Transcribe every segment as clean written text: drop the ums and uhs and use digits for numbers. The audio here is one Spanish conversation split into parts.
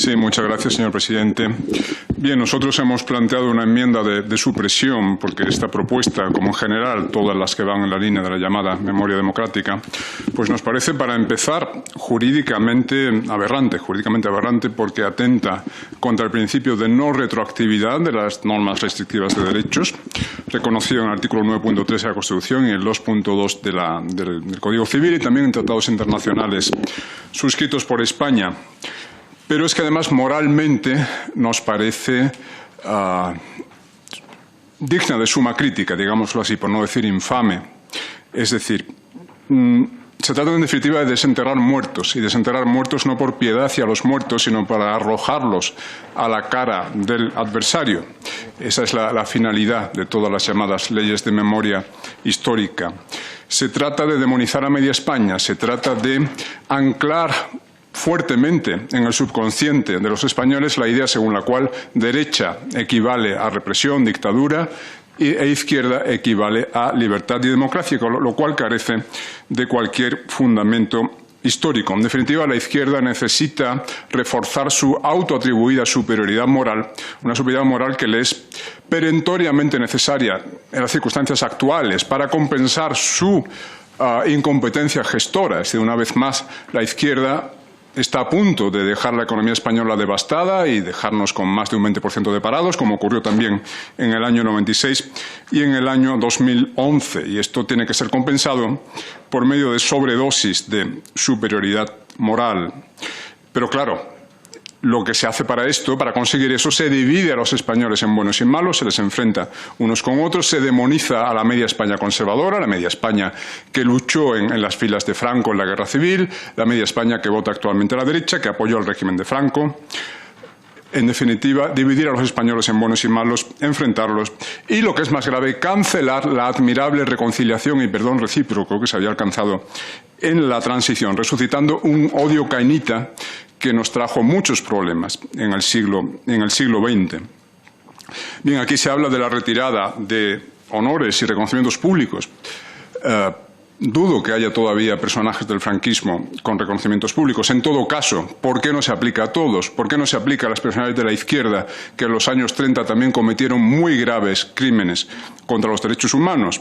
Sí, muchas gracias, señor presidente. Bien, nosotros hemos planteado una enmienda de supresión porque esta propuesta, como en general todas las que van en la línea de la llamada memoria democrática, pues nos parece, para empezar, jurídicamente aberrante porque atenta contra el principio de no retroactividad de las normas restrictivas de derechos, reconocido en el artículo 9.3 de la Constitución y el 2.2 del Código Civil y también en tratados internacionales suscritos por España. Pero es que además moralmente nos parece digna de suma crítica, digámoslo así, por no decir infame. Es decir, se trata en definitiva de desenterrar muertos, y desenterrar muertos no por piedad hacia los muertos, sino para arrojarlos a la cara del adversario. Esa es la finalidad de todas las llamadas leyes de memoria histórica. Se trata de demonizar a media España, se trata de anclar fuertemente en el subconsciente de los españoles la idea según la cual derecha equivale a represión, dictadura, e izquierda equivale a libertad y democracia, lo cual carece de cualquier fundamento histórico. En definitiva, la izquierda necesita reforzar su autoatribuida superioridad moral, una superioridad moral que le es perentoriamente necesaria en las circunstancias actuales para compensar su incompetencia gestora. Es decir, una vez más, la izquierda está a punto de dejar la economía española devastada y dejarnos con más de un 20% de parados, como ocurrió también en el año 96 y en el año 2011. Y esto tiene que ser compensado por medio de sobredosis de superioridad moral. Pero claro, lo que se hace para esto, para conseguir eso, se divide a los españoles en buenos y malos, se les enfrenta unos con otros, se demoniza a la media España conservadora, la media España que luchó en las filas de Franco en la Guerra Civil, la media España que vota actualmente a la derecha, que apoyó al régimen de Franco. En definitiva, dividir a los españoles en buenos y malos, enfrentarlos y, lo que es más grave, cancelar la admirable reconciliación y perdón recíproco que se había alcanzado en la transición, resucitando un odio cainita que nos trajo muchos problemas en el siglo XX. Bien, aquí se habla de la retirada de honores y reconocimientos públicos. Dudo que haya todavía personajes del franquismo con reconocimientos públicos. En todo caso, ¿por qué no se aplica a todos? ¿Por qué no se aplica a las personalidades de la izquierda que en los años 30 también cometieron muy graves crímenes contra los derechos humanos?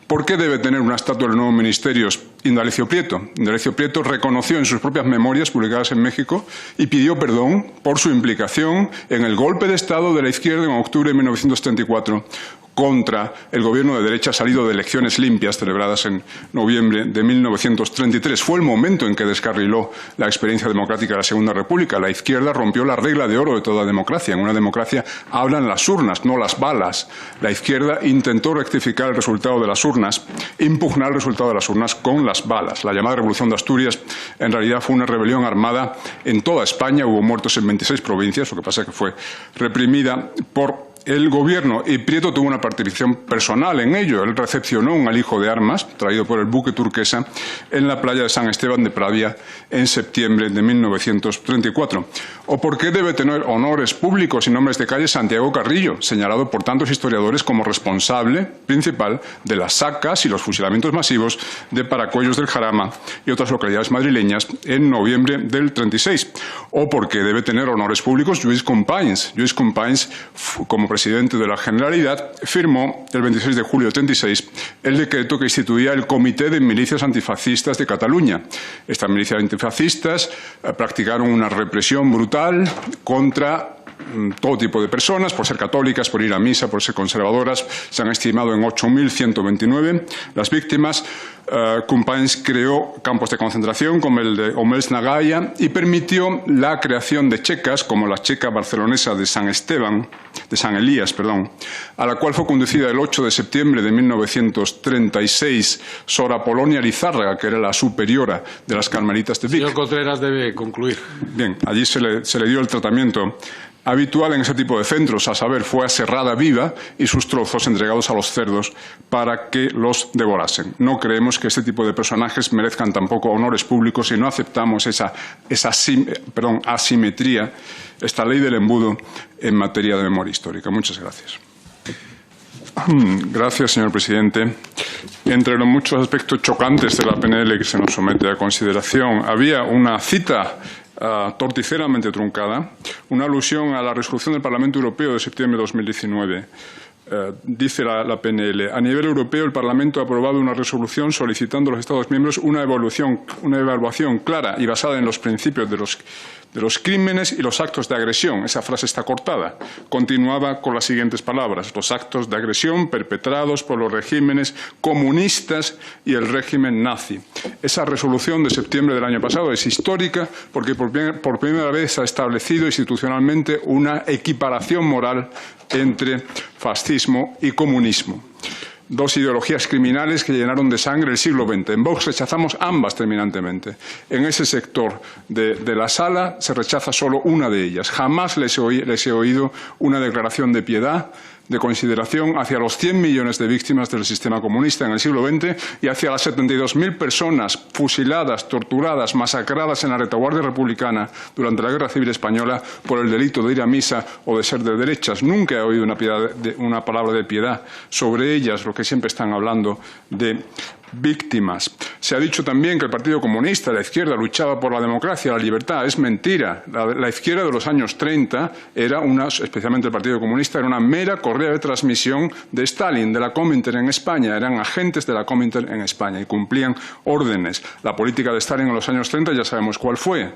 ¿Por qué debe tener una estatua en el nuevo ministerio Indalecio Prieto? Indalecio Prieto reconoció en sus propias memorias publicadas en México y pidió perdón por su implicación en el golpe de Estado de la izquierda en octubre de 1934 contra el gobierno de derecha salido de elecciones limpias celebradas en noviembre de 1933. Fue el momento en que descarriló la experiencia democrática de la Segunda República. La izquierda rompió la regla de oro de toda democracia. En una democracia hablan las urnas, no las balas. La izquierda intentó rectificar el resultado de las urnas, impugnar el resultado de las urnas con las balas. La llamada Revolución de Asturias en realidad fue una rebelión armada en toda España. Hubo muertos en 26 provincias, lo que pasa es que fue reprimida por el gobierno, y Prieto tuvo una participación personal en ello. Él recepcionó un alijo de armas traído por el buque Turquesa en la playa de San Esteban de Pravia en septiembre de 1934. ¿O por qué debe tener honores públicos y nombres de calle Santiago Carrillo, señalado por tantos historiadores como responsable principal de las sacas y los fusilamientos masivos de Paracuellos del Jarama y otras localidades madrileñas en noviembre del 36? ¿O por qué debe tener honores públicos Lluís Companys? Lluís Companys, como presidente de la Generalidad, firmó el 26 de julio de 36 el decreto que instituía el Comité de Milicias Antifascistas de Cataluña. Estas milicias antifascistas practicaron una represión brutal contra todo tipo de personas, por ser católicas, por ir a misa, por ser conservadoras. Se han estimado en 8.129 las víctimas. Companys creó campos de concentración como el de Omells Nagaya y permitió la creación de checas como la checa barcelonesa de San Elías, a la cual fue conducida el 8 de septiembre de 1936 Sor Apolonia Lizárraga, que era la superiora de las Carmelitas de Vic. Señor Contreras, debe concluir. Bien, allí se le dio el tratamiento habitual en ese tipo de centros, a saber, fue aserrada viva y sus trozos entregados a los cerdos para que los devorasen. No creemos que este tipo de personajes merezcan tampoco honores públicos y no aceptamos esa asimetría, esta ley del embudo en materia de memoria histórica. Muchas gracias. Gracias, señor presidente. Entre los muchos aspectos chocantes de la PNL que se nos somete a consideración, había una cita torticeramente truncada, una alusión a la resolución del Parlamento Europeo de septiembre de 2019. Dice la PNL, a nivel europeo el Parlamento ha aprobado una resolución solicitando a los Estados miembros una evaluación clara y basada en los principios de los crímenes y los actos de agresión. Esa frase está cortada. Continuaba con las siguientes palabras: los actos de agresión perpetrados por los regímenes comunistas y el régimen nazi. Esa resolución de septiembre del año pasado es histórica porque por primera vez se ha establecido institucionalmente una equiparación moral entre fascismo y comunismo. Dos ideologías criminales que llenaron de sangre el siglo XX. En Vox rechazamos ambas terminantemente. En ese sector de la sala se rechaza solo una de ellas. Jamás les he oído una declaración de piedad, de consideración hacia los 100 millones de víctimas del sistema comunista en el siglo XX y hacia las 72.000 personas fusiladas, torturadas, masacradas en la retaguardia republicana durante la Guerra Civil Española por el delito de ir a misa o de ser de derechas. Nunca he oído una palabra de piedad sobre ellas, lo que siempre están hablando de víctimas. Se ha dicho también que el Partido Comunista, la izquierda, luchaba por la democracia, la libertad. Es mentira. La izquierda de los años 30 era especialmente el Partido Comunista, era una mera correa de transmisión de Stalin, de la Comintern en España. Eran agentes de la Comintern en España y cumplían órdenes. La política de Stalin en los años 30 ya sabemos cuál fue.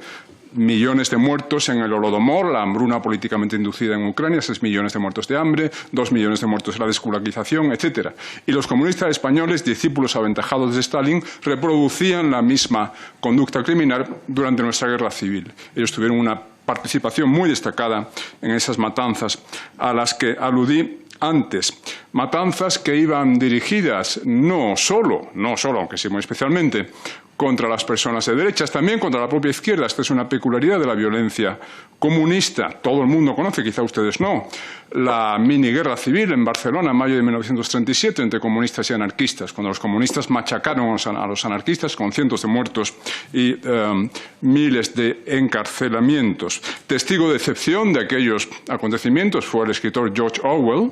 Millones de muertos en el Holodomor, la hambruna políticamente inducida en Ucrania, 6 millones de muertos de hambre, 2 millones de muertos en la desculturización, etc. Y los comunistas españoles, discípulos aventajados de Stalin, reproducían la misma conducta criminal durante nuestra guerra civil. Ellos tuvieron una participación muy destacada en esas matanzas a las que aludí antes. Matanzas que iban dirigidas no solo, aunque sí muy especialmente, contra las personas de derechas, también contra la propia izquierda. Esta es una peculiaridad de la violencia comunista. Todo el mundo conoce, quizá ustedes no, la mini guerra civil en Barcelona en mayo de 1937 entre comunistas y anarquistas, cuando los comunistas machacaron a los anarquistas con cientos de muertos y miles de encarcelamientos. Testigo de excepción de aquellos acontecimientos fue el escritor George Orwell.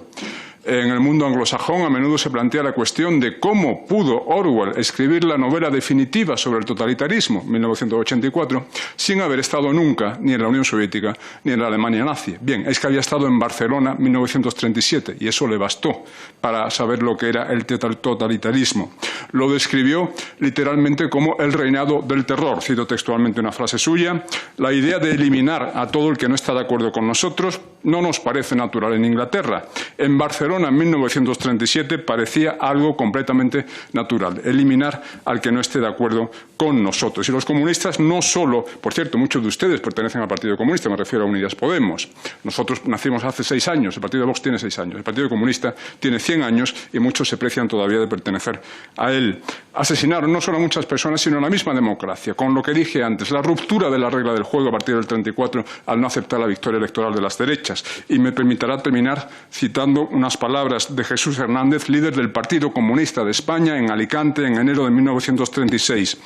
En el mundo anglosajón a menudo se plantea la cuestión de cómo pudo Orwell escribir la novela definitiva sobre el totalitarismo, 1984, sin haber estado nunca ni en la Unión Soviética ni en la Alemania nazi. Bien, es que había estado en Barcelona 1937 y eso le bastó para saber lo que era el totalitarismo. Lo describió literalmente como el reinado del terror. Cito textualmente una frase suya: la idea de eliminar a todo el que no está de acuerdo con nosotros no nos parece natural en Inglaterra. En Barcelona en 1937 parecía algo completamente natural, eliminar al que no esté de acuerdo con nosotros. Y los comunistas no solo, por cierto, muchos de ustedes pertenecen al Partido Comunista, me refiero a Unidas Podemos. Nosotros nacimos hace 6 años, el Partido de Vox tiene 6 años, el Partido Comunista tiene 100 años y muchos se precian todavía de pertenecer a él. Asesinaron no solo a muchas personas, sino a la misma democracia, con lo que dije antes, la ruptura de la regla del juego a partir del 34 al no aceptar la victoria electoral de las derechas. Y me permitirá terminar citando unas palabras de Jesús Hernández, líder del Partido Comunista de España en Alicante en enero de 1936.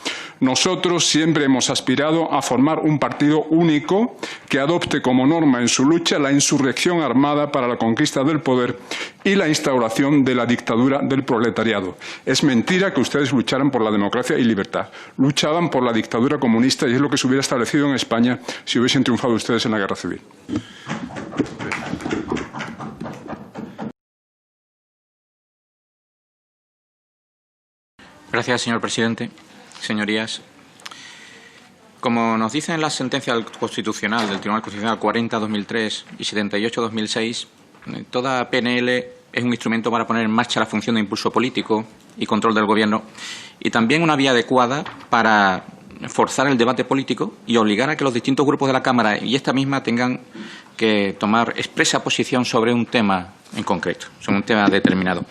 Nosotros siempre hemos aspirado a formar un partido único que adopte como norma en su lucha la insurrección armada para la conquista del poder y la instauración de la dictadura del proletariado. Es mentira que ustedes lucharan por la democracia y libertad. Luchaban por la dictadura comunista y es lo que se hubiera establecido en España si hubiesen triunfado ustedes en la guerra civil. Gracias, señor presidente. Señorías, como nos dicen las sentencias constitucional del Tribunal Constitucional 40/2003 y 78/2006, toda PNL es un instrumento para poner en marcha la función de impulso político y control del Gobierno y también una vía adecuada para forzar el debate político y obligar a que los distintos grupos de la Cámara y esta misma tengan que tomar expresa posición sobre un tema en concreto, sobre un tema determinado.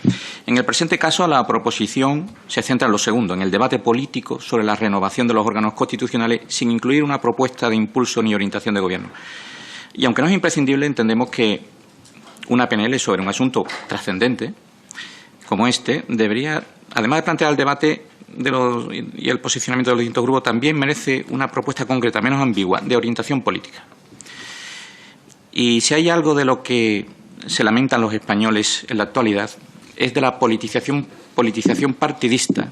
En el presente caso, la proposición se centra en lo segundo, en el debate político sobre la renovación de los órganos constitucionales sin incluir una propuesta de impulso ni orientación de Gobierno. Y aunque no es imprescindible, entendemos que una PNL sobre un asunto trascendente como este debería, además de plantear el debate y el posicionamiento de los distintos grupos, también merece una propuesta concreta, menos ambigua, de orientación política. Y si hay algo de lo que se lamentan los españoles en la actualidad, es de la politización partidista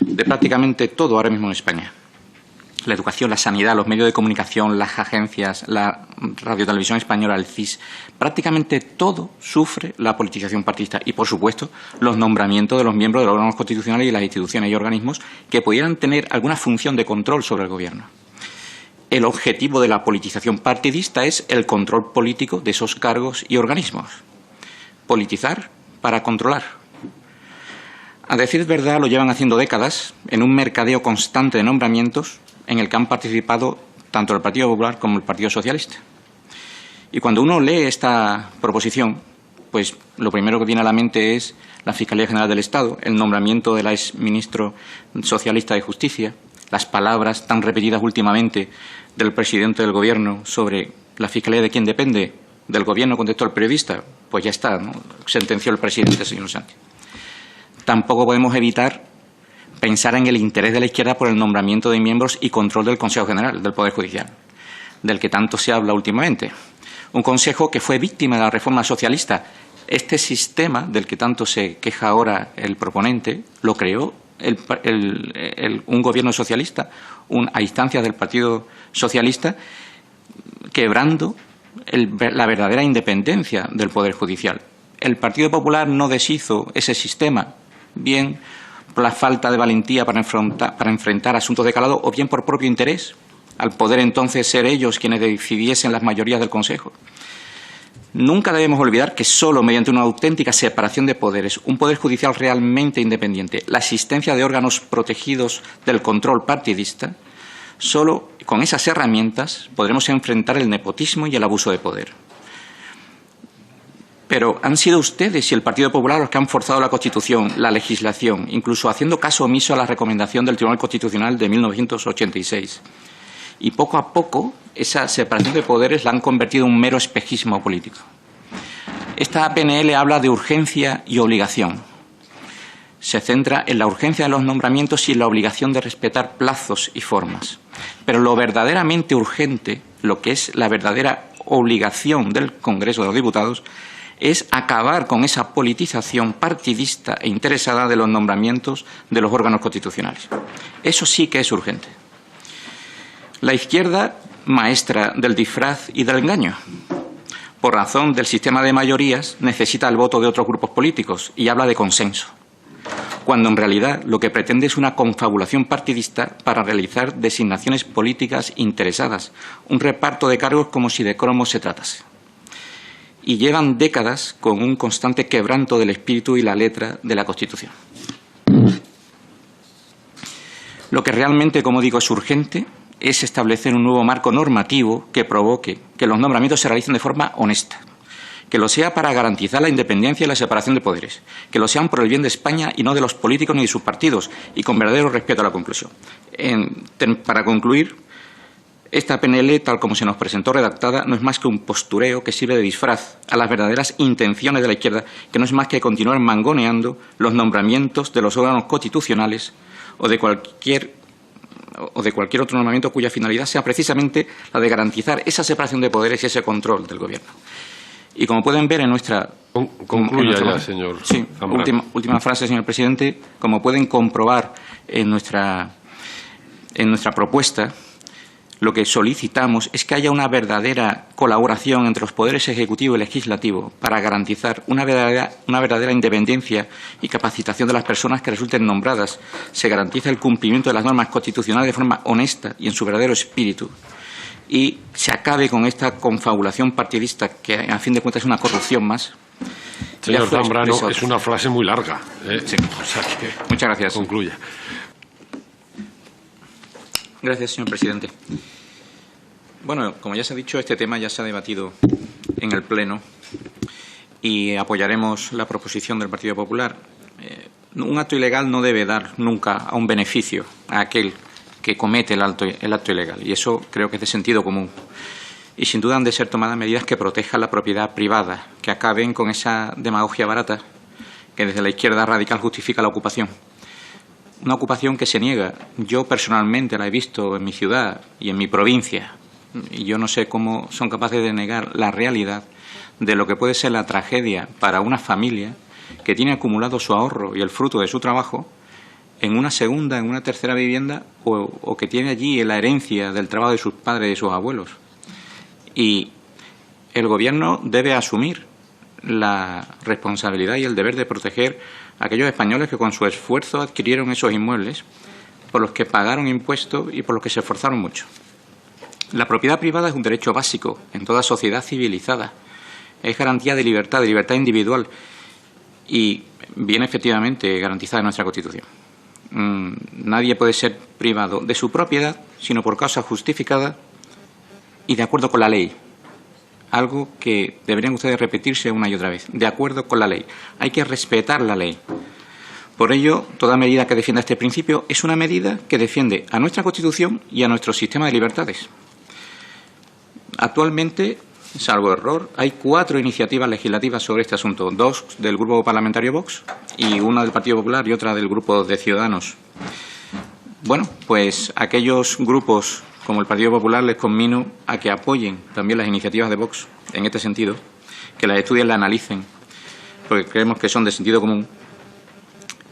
de prácticamente todo ahora mismo en España. la educación, la sanidad, los medios de comunicación, las agencias, la radiotelevisión española, el CIS, prácticamente todo sufre la politización partidista y, por supuesto, los nombramientos de los miembros de los órganos constitucionales y las instituciones y organismos que pudieran tener alguna función de control sobre el Gobierno. El objetivo de la politización partidista es el control político de esos cargos y organismos. Politizar para controlar. A decir verdad, lo llevan haciendo décadas en un mercadeo constante de nombramientos en el que han participado tanto el Partido Popular como el Partido Socialista. Y cuando uno lee esta proposición, pues lo primero que viene a la mente es la Fiscalía General del Estado, el nombramiento del exministro socialista de Justicia, las palabras tan repetidas últimamente del presidente del Gobierno sobre la Fiscalía de quién depende, del Gobierno, contestó el periodista, pues ya está, ¿no? Sentenció el presidente, señor Sánchez. Tampoco podemos evitar pensar en el interés de la izquierda por el nombramiento de miembros y control del Consejo General del Poder Judicial, del que tanto se habla últimamente. Un consejo que fue víctima de la reforma socialista. Este sistema del que tanto se queja ahora el proponente lo creó un gobierno socialista, a instancias del Partido Socialista, quebrando la verdadera independencia del Poder Judicial. El Partido Popular no deshizo ese sistema, bien por la falta de valentía para enfrentar asuntos de calado o bien por propio interés, al poder entonces ser ellos quienes decidiesen las mayorías del Consejo. Nunca debemos olvidar que solo mediante una auténtica separación de poderes, un poder judicial realmente independiente, la existencia de órganos protegidos del control partidista, solo con esas herramientas podremos enfrentar el nepotismo y el abuso de poder. Pero han sido ustedes y el Partido Popular los que han forzado la Constitución, la legislación, incluso haciendo caso omiso a la recomendación del Tribunal Constitucional de 1986. Y poco a poco esa separación de poderes la han convertido en un mero espejismo político. Esta PNL habla de urgencia y obligación. Se centra en la urgencia de los nombramientos y en la obligación de respetar plazos y formas. Pero lo verdaderamente urgente, lo que es la verdadera obligación del Congreso de los Diputados, es acabar con esa politización partidista e interesada de los nombramientos de los órganos constitucionales. Eso sí que es urgente. La izquierda, maestra del disfraz y del engaño. Por razón del sistema de mayorías, necesita el voto de otros grupos políticos y habla de consenso, cuando en realidad lo que pretende es una confabulación partidista para realizar designaciones políticas interesadas, un reparto de cargos como si de cromos se tratase. Y llevan décadas con un constante quebranto del espíritu y la letra de la Constitución. Lo que realmente, como digo, es urgente es establecer un nuevo marco normativo que provoque que los nombramientos se realicen de forma honesta, que lo sea para garantizar la independencia y la separación de poderes, que lo sean por el bien de España y no de los políticos ni de sus partidos, y con verdadero respeto a la conclusión. Para concluir, esta PNL, tal como se nos presentó redactada, no es más que un postureo que sirve de disfraz a las verdaderas intenciones de la izquierda, que no es más que continuar mangoneando los nombramientos de los órganos constitucionales o de cualquier otro nombramiento cuya finalidad sea precisamente la de garantizar esa separación de poderes y ese control del Gobierno. Y como pueden ver en nuestra... Concluya ya, señor. Sí, última frase, señor presidente. Como pueden comprobar en nuestra propuesta, lo que solicitamos es que haya una verdadera colaboración entre los poderes ejecutivo y legislativo para garantizar una verdadera independencia y capacitación de las personas que resulten nombradas. Se garantiza el cumplimiento de las normas constitucionales de forma honesta y en su verdadero espíritu. Y se acabe con esta confabulación partidista que, a fin de cuentas, es una corrupción más. Señor Zambrano, es una frase muy larga. Sí. O sea que muchas gracias. Concluya. Gracias, señor presidente. Bueno, como ya se ha dicho, este tema ya se ha debatido en el Pleno y apoyaremos la proposición del Partido Popular. Un acto ilegal no debe dar nunca a un beneficio a aquel que comete el acto ilegal, y eso creo que es de sentido común. Y sin duda han de ser tomadas medidas que protejan la propiedad privada, que acaben con esa demagogia barata que desde la izquierda radical justifica la ocupación. Una ocupación que se niega. Yo personalmente la he visto en mi ciudad y en mi provincia, y yo no sé cómo son capaces de negar la realidad de lo que puede ser la tragedia para una familia que tiene acumulado su ahorro y el fruto de su trabajo en una segunda, en una tercera vivienda, o que tiene allí la herencia del trabajo de sus padres y de sus abuelos. Y el Gobierno debe asumir la responsabilidad y el deber de proteger a aquellos españoles que con su esfuerzo adquirieron esos inmuebles, por los que pagaron impuestos y por los que se esforzaron mucho. La propiedad privada es un derecho básico en toda sociedad civilizada. Es garantía de libertad individual, y viene efectivamente garantizada en nuestra Constitución. Nadie puede ser privado de su propiedad sino por causa justificada y de acuerdo con la ley. Algo que deberían ustedes repetirse una y otra vez. De acuerdo con la ley. Hay que respetar la ley. Por ello, toda medida que defienda este principio es una medida que defiende a nuestra Constitución y a nuestro sistema de libertades. Actualmente, salvo error, hay 4 iniciativas legislativas sobre este asunto. 2 del Grupo Parlamentario Vox y una del Partido Popular y otra del Grupo de Ciudadanos. Bueno, pues aquellos grupos como el Partido Popular les conmino a que apoyen también las iniciativas de Vox en este sentido, que las estudien, las analicen, porque creemos que son de sentido común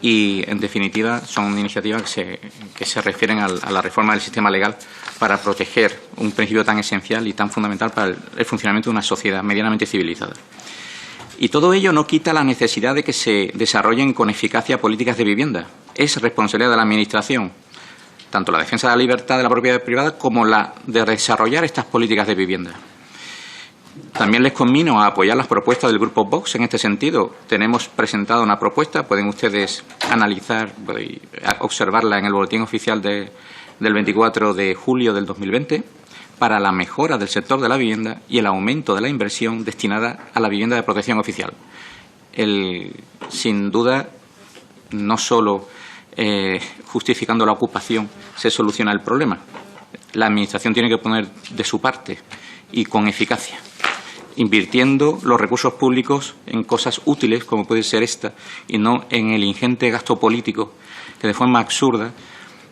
y, en definitiva, son iniciativas que se refieren a la reforma del sistema legal para proteger un principio tan esencial y tan fundamental para el funcionamiento de una sociedad medianamente civilizada. Y todo ello no quita la necesidad de que se desarrollen con eficacia políticas de vivienda. Es responsabilidad de la Administración, tanto la defensa de la libertad de la propiedad privada como la de desarrollar estas políticas de vivienda. También les conmino a apoyar las propuestas del Grupo Vox en este sentido. Tenemos presentado una propuesta, pueden ustedes analizar y observarla en el boletín oficial del 24 de julio del 2020, para la mejora del sector de la vivienda y el aumento de la inversión destinada a la vivienda de protección oficial. Sin duda, no solo justificando la ocupación se soluciona el problema. La Administración tiene que poner de su parte y con eficacia, invirtiendo los recursos públicos en cosas útiles como puede ser esta, y no en el ingente gasto político que de forma absurda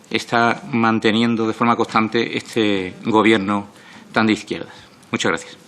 está manteniendo de forma constante este Gobierno tan de izquierdas. Muchas gracias.